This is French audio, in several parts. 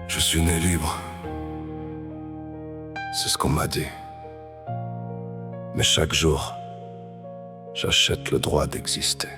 Je suis né libre, c'est ce qu'on m'a dit. Mais chaque jour, j'achète le droit d'exister.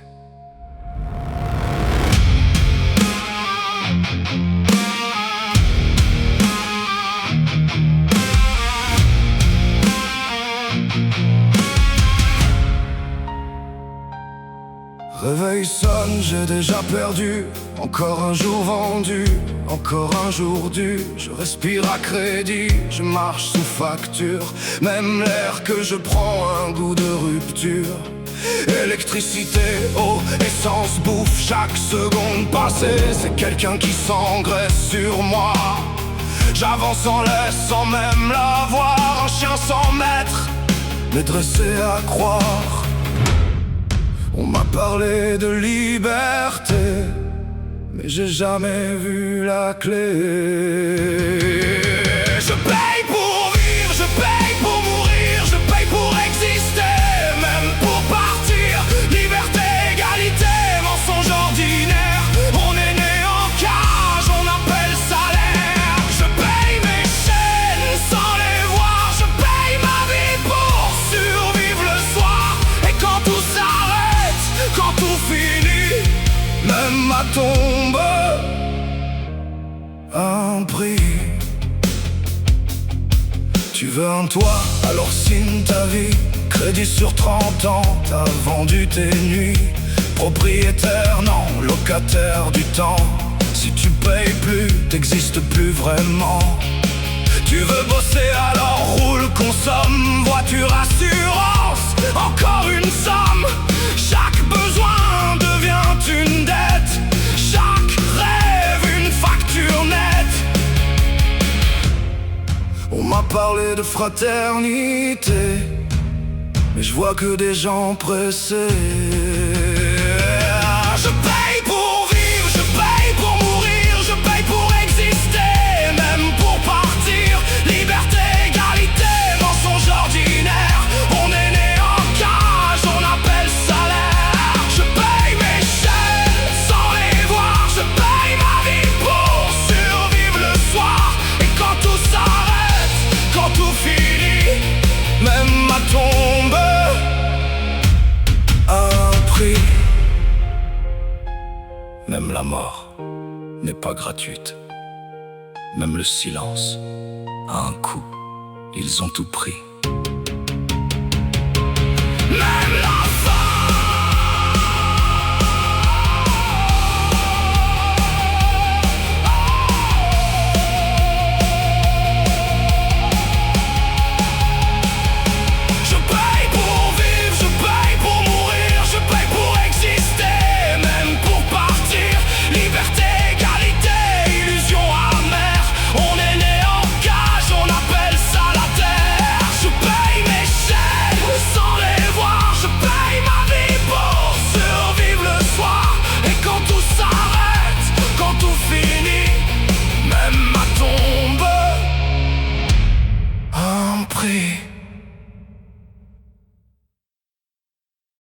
Réveil sonne, j'ai déjà perdu. Encore un jour vendu, encore un jour dû. Je respire à crédit, je marche sous facture. Même l'air que je prends a un goût de rupture. Électricité, eau, essence, bouffe. Chaque seconde passée, c'est quelqu'un qui s'engraisse sur moi. J'avance en laisse sans même l'avoir. Un chien sans maître, mais dressé à croire. On m'a parlé de liberté, mais j'ai jamais vu la clé. Je paye pour vivre, je paye pour mourir, je paye pour exister, même pour partir. Liberté, égalité, mensonge ordinaire. On est né en cage, on appelle salaire. Je paye mes chaînes sans les voir, je paye ma vie pour survivre le soir. Et quand tout s'arrête, quand tout finit, même ma tombe a un prix. Tu veux un toit, alors signe ta vie. Crédit sur 30 ans, t'as vendu tes nuits. Propriétaire, non, locataire du temps. Si tu payes plus, t'existes plus vraiment. Tu veux bosser, alors roule, consomme. Voiture, assurance, encore une somme. Chaque besoin devient une dette. Chaque rêve une facture nette. On m'a parlé de fraternité, mais je vois que des gens pressés. Je paye pour vivre, je paye pour mourir, je paye pour exister, même pour partir. Liberté, égalité, mensonge ordinaire. On est né en cage, on appelle salaire. Je paye mes chaînes sans les voir, je paye ma vie pour survivre le soir. Et quand tout s'arrête, quand tout finit, même ma tombe a un prix. Même la mort n'est pas gratuite. Même le silence a un coût. Ils ont tout pris. Même la